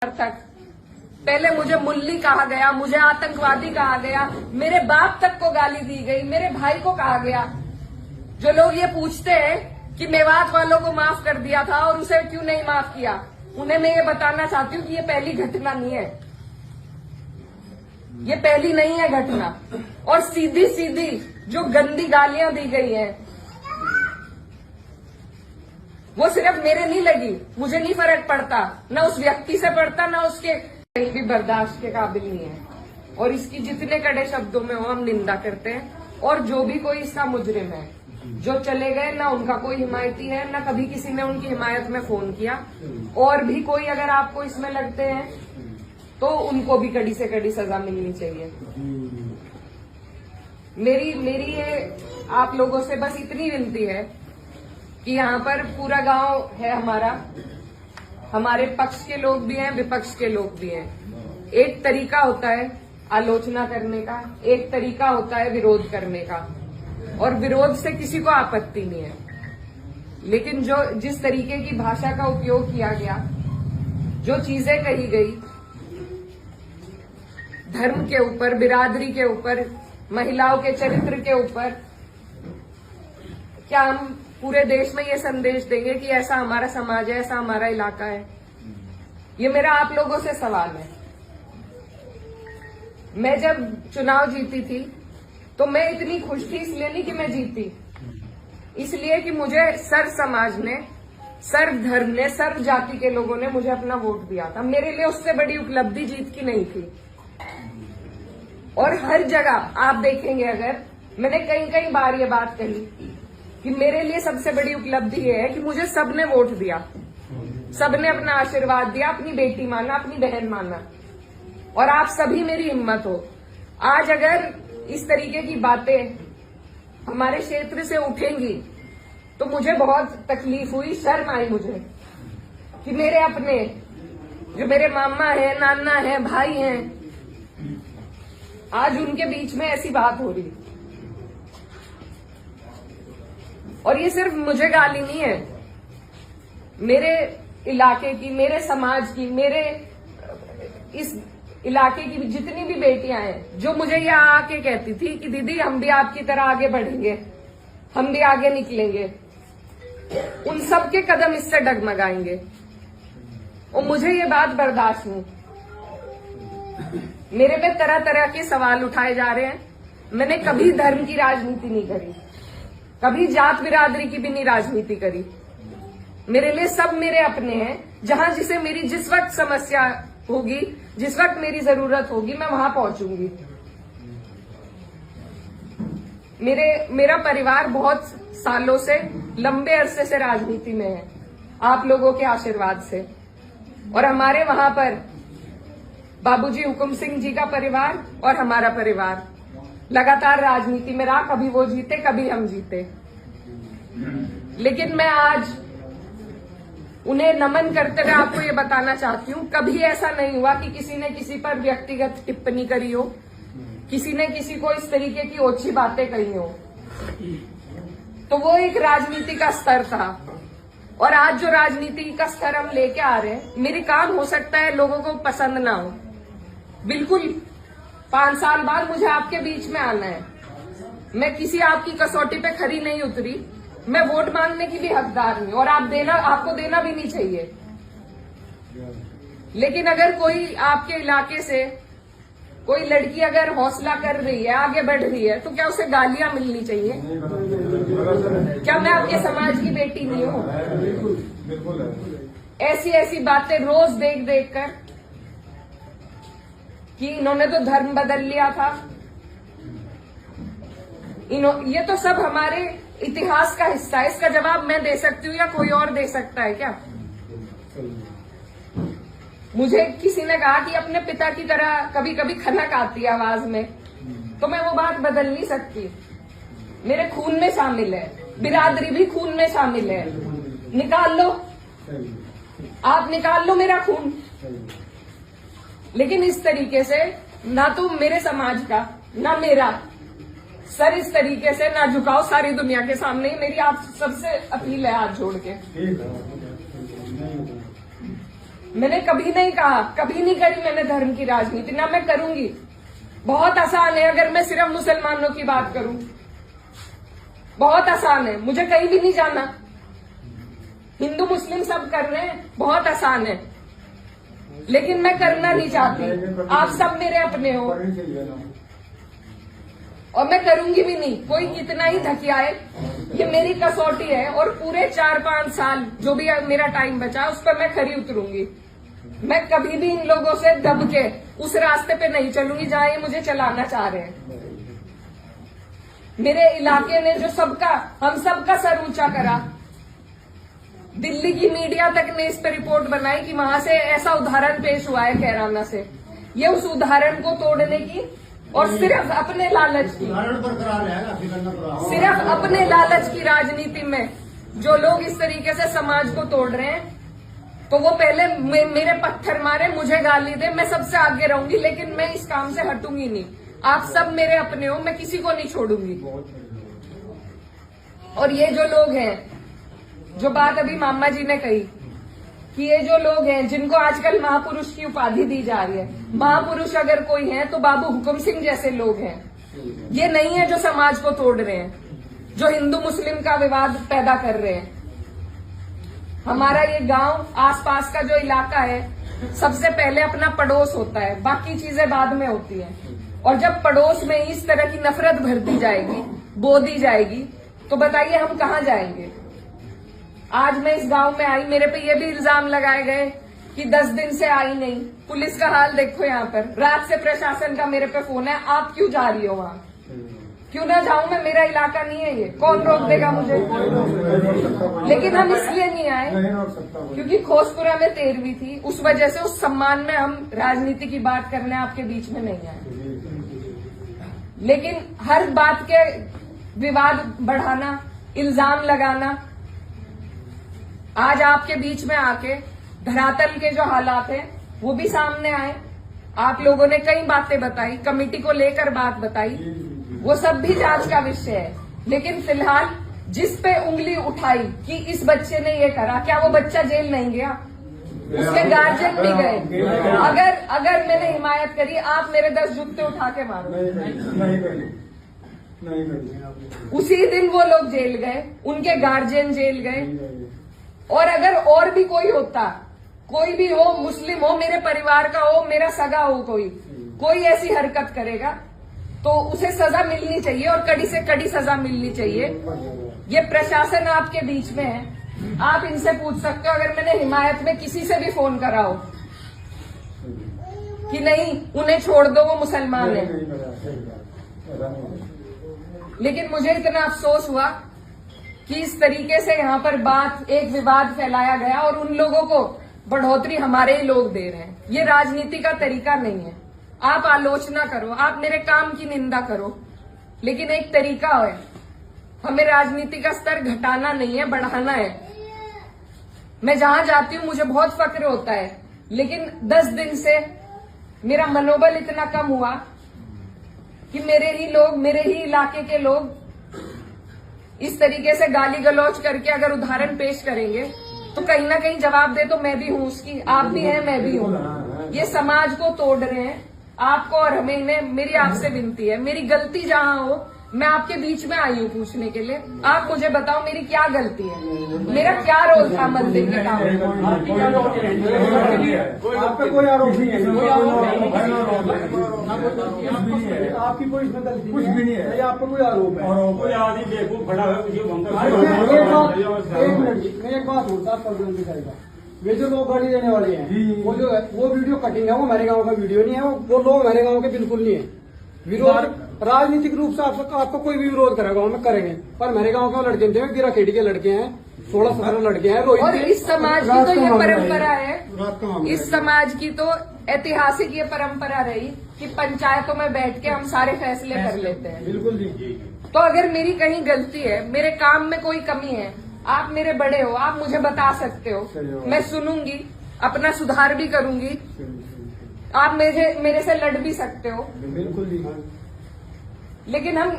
तक पहले मुझे मुल्ली कहा गया, मुझे आतंकवादी कहा गया, मेरे बाप तक को गाली दी गई, मेरे भाई को कहा गया। जो लोग ये पूछते हैं कि मेवात वालों को माफ कर दिया था और उसे क्यों नहीं माफ किया, उन्हें मैं ये बताना चाहती हूँ कि ये पहली घटना नहीं है, ये पहली नहीं है घटना। और सीधी सीधी जो गंदी गालियां दी गई हैं वो सिर्फ मेरे नहीं लगी, मुझे नहीं फर्क पड़ता, न उस व्यक्ति से पड़ता, न उसके कहीं भी बर्दाश्त के काबिल नहीं है। और इसकी जितने कड़े शब्दों में हो हम निंदा करते हैं। और जो भी कोई इसका मुजरिम है, जो चले गए, न उनका कोई हिमायती है, न कभी किसी ने उनकी हिमायत में फोन किया। और भी कोई अगर आपको इसमें लगते हैं तो उनको भी कड़ी से कड़ी सजा मिलनी चाहिए। मेरी ये आप लोगों से बस इतनी विनती है कि यहाँ पर पूरा गांव है हमारा, हमारे पक्ष के लोग भी हैं, विपक्ष के लोग भी हैं। एक तरीका होता है आलोचना करने का, एक तरीका होता है विरोध करने का, और विरोध से किसी को आपत्ति नहीं है। लेकिन जिस तरीके की भाषा का उपयोग किया गया, जो चीजें कही गई धर्म के ऊपर, बिरादरी के ऊपर, महिलाओं के चरित्र के ऊपर, क्या हम पूरे देश में ये संदेश देंगे कि ऐसा हमारा समाज है, ऐसा हमारा इलाका है? ये मेरा आप लोगों से सवाल है। मैं जब चुनाव जीती थी तो मैं इतनी खुश थी, इसलिए नहीं कि मैं जीती, इसलिए कि मुझे सर्व समाज ने, सर्व धर्म ने, सर्व जाति के लोगों ने मुझे अपना वोट दिया था। मेरे लिए उससे बड़ी उपलब्धि जीत की नहीं थी। और हर जगह आप देखेंगे, अगर मैंने कई बार ये बात कही कि मेरे लिए सबसे बड़ी उपलब्धि ये है कि मुझे सबने वोट दिया, सबने अपना आशीर्वाद दिया, अपनी बेटी माना, अपनी बहन माना, और आप सभी मेरी हिम्मत हो। आज अगर इस तरीके की बातें हमारे क्षेत्र से उठेंगी तो मुझे बहुत तकलीफ हुई, शर्म आई मुझे कि मेरे अपने, जो मेरे मामा है, नाना है, भाई हैं, आज उनके बीच में ऐसी बात हो रही। और ये सिर्फ मुझे गाली नहीं है, मेरे इलाके की, मेरे समाज की, मेरे इस इलाके की जितनी भी बेटियां हैं, जो मुझे ये आके कहती थी कि दीदी हम भी आपकी तरह आगे बढ़ेंगे, हम भी आगे निकलेंगे, उन सब के कदम इससे डगमगाएंगे। और मुझे ये बात बर्दाश्त नहीं। मेरे पे तरह तरह के सवाल उठाए जा रहे हैं। मैंने कभी धर्म की राजनीति नहीं करी, कभी जात बिरादरी की भी नहीं राजनीति करी। मेरे लिए सब मेरे अपने हैं। जहां जिसे मेरी जिस वक्त समस्या होगी, जिस वक्त मेरी जरूरत होगी, मैं वहां पहुंचूंगी। मेरा परिवार बहुत सालों से, लंबे अरसे से राजनीति में है, आप लोगों के आशीर्वाद से। और हमारे वहां पर बाबूजी हुकुम सिंह जी का परिवार और हमारा परिवार लगातार राजनीति में रहा। कभी वो जीते, कभी हम जीते। लेकिन मैं आज उन्हें नमन करते हुए आपको ये बताना चाहती हूँ, कभी ऐसा नहीं हुआ कि किसी ने किसी पर व्यक्तिगत टिप्पणी करी हो, किसी ने किसी को इस तरीके की ओछी बातें कही हो। तो वो एक राजनीति का स्तर था। और आज जो राजनीति का स्तर हम लेके आ रहे हैं, मेरे काम हो सकता है लोगों को पसंद ना हो, बिल्कुल 5 साल बाद मुझे आपके बीच में आना है। मैं किसी आपकी कसौटी पे खरी नहीं उतरी, मैं वोट मांगने की भी हकदार नहीं, और आपको देना भी नहीं चाहिए। लेकिन अगर कोई आपके इलाके से कोई लड़की अगर हौसला कर रही है, आगे बढ़ रही है, तो क्या उसे गालियां मिलनी चाहिए? क्या मैं आपके समाज की बेटी नहीं हूं? ऐसी बातें रोज देख देख कर कि इन्होंने तो धर्म बदल लिया था, ये तो सब हमारे इतिहास का हिस्सा है। इसका जवाब मैं दे सकती हूँ या कोई और दे सकता है क्या? मुझे किसी ने कहा कि अपने पिता की तरह कभी कभी खनक आती है आवाज में, तो मैं वो बात बदल नहीं सकती। मेरे खून में शामिल है, बिरादरी भी खून में शामिल है। निकाल लो, आप निकाल लो मेरा खून। लेकिन इस तरीके से ना तो मेरे समाज का, ना मेरा सर इस तरीके से ना झुकाओ सारी दुनिया के सामने। मेरी आप सबसे अपील है हाथ जोड़ के। मैंने कभी नहीं कहा, कभी नहीं करी मैंने धर्म की राजनीति, ना मैं करूंगी। बहुत आसान है अगर मैं सिर्फ मुसलमानों की बात करूं, बहुत आसान है, मुझे कहीं भी नहीं जाना। हिंदू मुस्लिम सब कर रहे हैं, बहुत आसान है, लेकिन मैं करना नहीं चाहती। आप सब मेरे अपने हो और मैं करूंगी भी नहीं। कोई कितना ही धकियाए, ये मेरी कसौटी है और पूरे 4-5 साल जो भी मेरा टाइम बचा उस पर मैं खरी उतरूंगी। मैं कभी भी इन लोगों से दब के उस रास्ते पे नहीं चलूंगी जहां ये मुझे चलाना चाह रहे हैं। मेरे इलाके ने जो सबका, हम सबका सर ऊंचा करा, दिल्ली की मीडिया तक ने इस पर रिपोर्ट बनाई कि वहां से ऐसा उदाहरण पेश हुआ है कैराना से। ये उस उदाहरण को तोड़ने की और सिर्फ अपने लालच की, सिर्फ अपने लालच की राजनीति में जो लोग इस तरीके से समाज को तोड़ रहे हैं, तो वो पहले मेरे पत्थर मारे, मुझे गाली दे, मैं सबसे आगे रहूंगी, लेकिन मैं इस काम से हटूंगी नहीं। आप सब मेरे अपने हो, मैं किसी को नहीं छोड़ूंगी। और ये जो लोग हैं, जो बात अभी मामा जी ने कही कि ये जो लोग हैं जिनको आजकल महापुरुष की उपाधि दी जा रही है, महापुरुष अगर कोई है तो बाबू हुकुम सिंह जैसे लोग हैं। ये नहीं है जो समाज को तोड़ रहे हैं, जो हिंदू मुस्लिम का विवाद पैदा कर रहे हैं। हमारा ये गांव, आसपास का जो इलाका है, सबसे पहले अपना पड़ोस होता है, बाकी चीजें बाद में होती हैं। और जब पड़ोस में इस तरह की नफरत भर दी जाएगी, बो दी जाएगी, तो बताइए हम कहाँ जाएंगे। आज मैं इस गांव में आई, मेरे पे ये भी इल्जाम लगाए गए कि 10 दिन से आई नहीं। पुलिस का हाल देखो यहाँ पर, रात से प्रशासन का मेरे पे फोन है, आप क्यों जा रही हो वहाँ? क्यों ना जाऊं मैं, मेरा इलाका नहीं है ये, कौन रोक देगा मुझे? लेकिन हम इसलिए नहीं आए क्योंकि खोसपुरा में 13वीं थी, उस वजह से, उस सम्मान में हम राजनीति की बात करने आपके बीच में नहीं आए। लेकिन हर बात के विवाद बढ़ाना, इल्जाम लगाना, आज आपके बीच में आके धरातल के जो हालात हैं वो भी सामने आए। आप लोगों ने कई बातें बताई, कमेटी को लेकर बात बताई, वो सब भी जांच का विषय है। लेकिन फिलहाल जिस पे उंगली उठाई कि इस बच्चे ने ये करा, क्या वो बच्चा जेल नहीं गया? उसके गार्जियन भी गए। अगर मैंने हिमायत करी, आप मेरे 10 जूते उठा के मारो। उसी दिन वो लोग जेल गए, उनके गार्जियन जेल गए। और अगर और भी कोई होता, कोई भी हो, मुस्लिम हो, मेरे परिवार का हो, मेरा सगा हो, कोई ऐसी हरकत करेगा तो उसे सजा मिलनी चाहिए और कड़ी से कड़ी सजा मिलनी चाहिए। ये प्रशासन आपके बीच में है, आप इनसे पूछ सकते हो। अगर मैंने हिमायत में किसी से भी फोन करा हो कि नहीं उन्हें छोड़ दो, वो मुसलमान है, लेकिन मुझे इतना अफसोस हुआ कि इस तरीके से यहाँ पर बात, एक विवाद फैलाया गया और उन लोगों को बढ़ोतरी हमारे ही लोग दे रहे हैं। ये राजनीति का तरीका नहीं है। आप आलोचना करो, आप मेरे काम की निंदा करो, लेकिन एक तरीका है। हमें राजनीति का स्तर घटाना नहीं है, बढ़ाना है। मैं जहां जाती हूँ मुझे बहुत फक्र होता है, लेकिन 10 दिन से मेरा मनोबल इतना कम हुआ कि मेरे ही लोग, मेरे ही इलाके के लोग इस तरीके से गाली गलौज करके अगर उदाहरण पेश करेंगे तो कहीं ना कहीं जवाब दे तो मैं भी हूं उसकी, आप भी हैं, मैं भी हूं। ये समाज को तोड़ रहे हैं, आपको और हमें। मेरी आपसे विनती है, मेरी गलती जहां हो, मैं आपके बीच में आई हूं पूछने के लिए। आप मुझे बताओ मेरी क्या गलती है, मेरा क्या रोल था मंदिर के काम में? आपका कोई आरोप नहीं है, आपकी कोई इसमें गलती कुछ भी नहीं है, आपका कोई आरोप है। देखो खड़ा है, एक बात होता है, वे जो लोग गाड़ी देने वाले हैं, वो जो है वो वीडियो कटिंग है, वो हमारे गांव का वीडियो नहीं है, वो लोग हमारे गांव के बिल्कुल नहीं है। विरोध राजनीतिक रूप से आपको कोई भी विरोध करेगा, हम करेंगे, पर मेरे गांव के लड़के थे, गिरा खेड़ी के लड़के हैं, 16-17 लड़के हैं। और इस समाज की तो ये परंपरा है, इस समाज की तो ऐतिहासिक ये परंपरा रही कि पंचायतों में बैठ के हम सारे फैसले कर लेते हैं। बिल्कुल जी। तो अगर मेरी कहीं गलती है, मेरे काम में कोई कमी है, आप मेरे बड़े हो, आप मुझे बता सकते हो, मैं सुनूंगी, अपना सुधार भी करूंगी। आप मेरे से लड़ भी सकते हो, बिल्कुल जी। लेकिन हम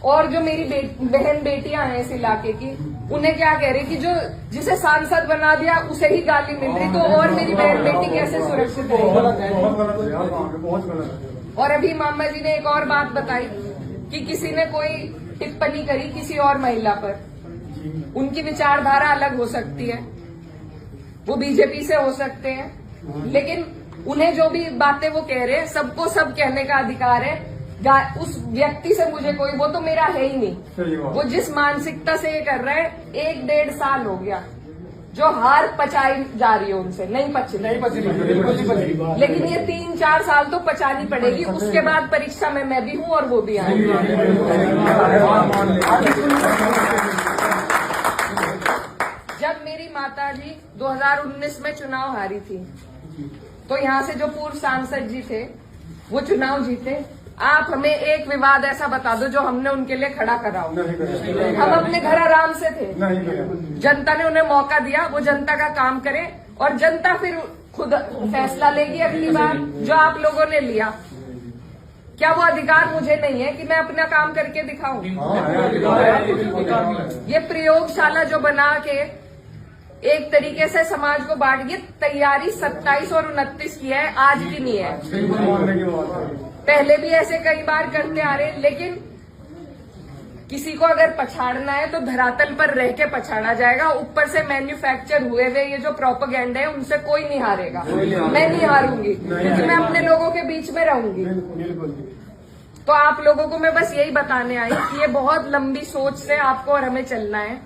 और जो मेरी बहन बेटियां हैं इस इलाके की, उन्हें क्या कह रही कि जो जिसे सांसद बना दिया उसे ही गाली मिल रही, तो और मेरी बहन बेटी कैसे सुरक्षित रहेगी। और अभी मामा जी ने एक और बात बताई कि किसी ने कोई टिप्पणी करी किसी और महिला पर, उनकी विचारधारा अलग हो सकती है, वो बीजेपी से हो सकते हैं, लेकिन उन्हें जो भी बातें वो कह रहे हैं सबको सब कहने का अधिकार है। उस व्यक्ति से मुझे कोई, वो तो मेरा है ही नहीं, वो जिस मानसिकता से ये कर रहे हैं, 1-1.5 साल हो गया जो हार पचाई जा रही है उनसे, नहीं पची, लेकिन ये 3-4 साल तो पचानी पड़ेगी। उसके बाद परीक्षा में मैं भी हूँ और वो भी आएंगे। जब मेरी माताजी 2019 में चुनाव हारी थी, तो यहाँ से जो पूर्व सांसद जी थे वो चुनाव जीते। आप हमें एक विवाद ऐसा बता दो जो हमने उनके लिए खड़ा करा हो। हम अपने घर आराम से थे, जनता ने उन्हें मौका दिया, वो जनता का काम करे और जनता फिर खुद फैसला लेगी अगली बार जो आप लोगों ने लिया। क्या वो अधिकार मुझे नहीं है कि मैं अपना काम करके दिखाऊं? ये प्रयोगशाला जो बना के एक तरीके से समाज को बांट, ये तैयारी 27 और 29 की है, आज की नहीं है। पहले भी ऐसे कई बार करते आ रहे, लेकिन किसी को अगर पछाड़ना है तो धरातल पर रह के पछाड़ा जाएगा। ऊपर से मैन्युफैक्चर हुए हुए ये जो प्रोपेगेंडा है उनसे कोई नहीं हारेगा। मैं नहीं हारूंगी क्योंकि मैं अपने लोगों के बीच में रहूंगी। तो आप लोगों को मैं बस यही बताने आई कि ये बहुत लंबी सोच से आपको और हमें चलना है।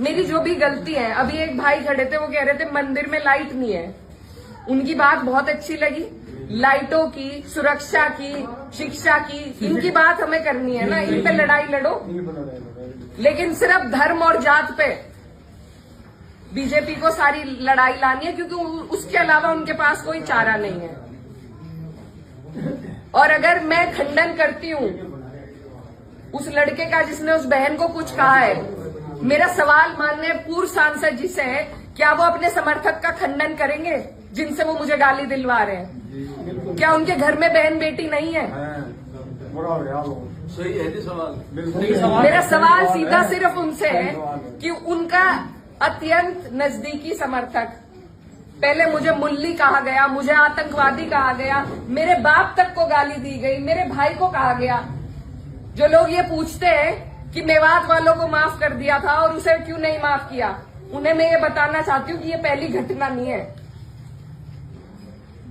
मेरी जो भी गलती है, अभी एक भाई खड़े थे, वो कह रहे थे मंदिर में लाइट नहीं है, उनकी बात बहुत अच्छी लगी। लाइटों की, सुरक्षा की, शिक्षा की, इनकी बात हमें करनी है ना, इन पे लड़ाई लड़ो, लेकिन सिर्फ धर्म और जात पे बीजेपी को सारी लड़ाई लानी है, क्योंकि उसके अलावा उनके पास कोई चारा नहीं है। और अगर मैं खंडन करती हूँ उस लड़के का जिसने उस बहन को कुछ कहा है, मेरा सवाल माननीय पूर्व सांसद जी से है, क्या वो अपने समर्थक का खंडन करेंगे जिनसे वो मुझे गाली दिलवा रहे हैं? क्या उनके घर में बहन बेटी नहीं है? सही है सवाल। मेरा सवाल सीधा सिर्फ उनसे है कि उनका अत्यंत नजदीकी समर्थक, पहले मुझे मुल्ली कहा गया, मुझे आतंकवादी कहा गया, मेरे बाप तक को गाली दी गई, मेरे भाई को कहा गया। जो लोग ये पूछते हैं कि मेवात वालों को माफ कर दिया था और उसे क्यों नहीं माफ किया, उन्हें मैं ये बताना चाहती हूँ कि ये पहली घटना नहीं है,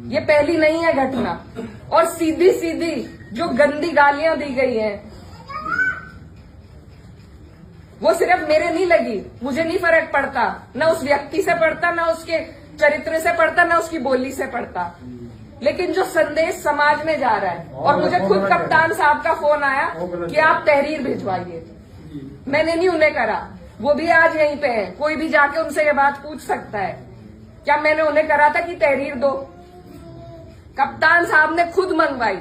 ये पहली नहीं है घटना। और सीधी सीधी जो गंदी गालियां दी गई हैं, वो सिर्फ मेरे नहीं लगी, मुझे नहीं फर्क पड़ता, ना उस व्यक्ति से पड़ता, ना उसके चरित्र से पड़ता, ना उसकी बोली से पड़ता, लेकिन जो संदेश समाज में जा रहा है। और मुझे खुद कप्तान साहब का फोन आया कि आप तहरीर भिजवाइए, मैंने नहीं उन्हें करा, वो भी आज यहीं पे है, कोई भी जाके उनसे ये बात पूछ सकता है। क्या मैंने उन्हें करा था कि तहरीर दो? कप्तान साहब ने खुद मंगवाई।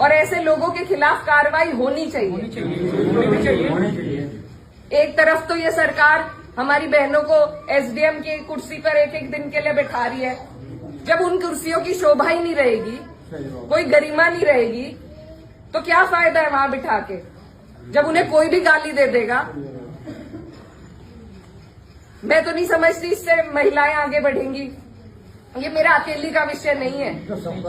और ऐसे लोगों के खिलाफ कार्रवाई होनी चाहिए। एक तरफ तो ये सरकार हमारी बहनों को एसडीएम की कुर्सी पर एक एक दिन के लिए बैठा रही है, जब उन कुर्सियों की शोभा ही नहीं रहेगी, कोई गरिमा नहीं रहेगी, तो क्या फायदा है वहां बिठा के, जब उन्हें कोई भी गाली दे देगा। मैं तो नहीं समझती इससे महिलाएं आगे बढ़ेंगी। ये मेरा अकेली का विषय नहीं है,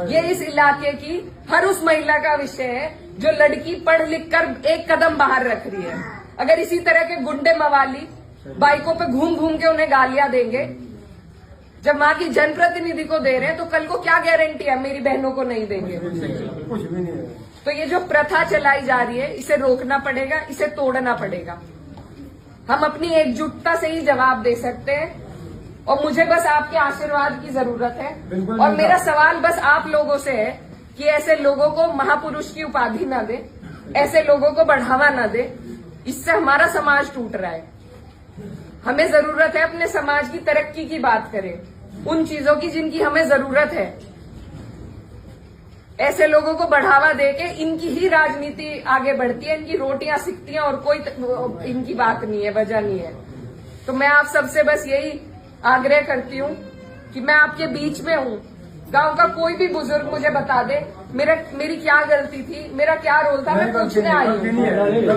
ये इस इलाके की हर उस महिला का विषय है जो लड़की पढ़ लिख कर एक कदम बाहर रख रही है। अगर इसी तरह के गुंडे मवाली बाइकों पे घूम घूम के उन्हें गालियां देंगे, जब वहां की जनप्रतिनिधि को दे रहे हैं, तो कल को क्या गारंटी है मेरी बहनों को नहीं देंगे? कुछ भी नहीं है। तो ये जो प्रथा चलाई जा रही है, इसे रोकना पड़ेगा, इसे तोड़ना पड़ेगा। हम अपनी एकजुटता से ही जवाब दे सकते हैं, और मुझे बस आपके आशीर्वाद की जरूरत है। और मेरा सवाल बस आप लोगों से है कि ऐसे लोगों को महापुरुष की उपाधि न दे, ऐसे लोगों को बढ़ावा न दे, इससे हमारा समाज टूट रहा है। हमें जरूरत है अपने समाज की तरक्की की बात करें, उन चीजों की जिनकी हमें जरूरत है। ऐसे लोगों को बढ़ावा देके इनकी ही राजनीति आगे बढ़ती है, इनकी रोटियां सिकती हैं, और कोई इनकी बात नहीं है, वजह नहीं है। तो मैं आप सबसे बस यही आग्रह करती हूँ कि मैं आपके बीच में हूँ। गांव का कोई भी बुजुर्ग मुझे बता दे मेरी क्या गलती थी, मेरा क्या रोल था, मैं पूछने आई हूँ।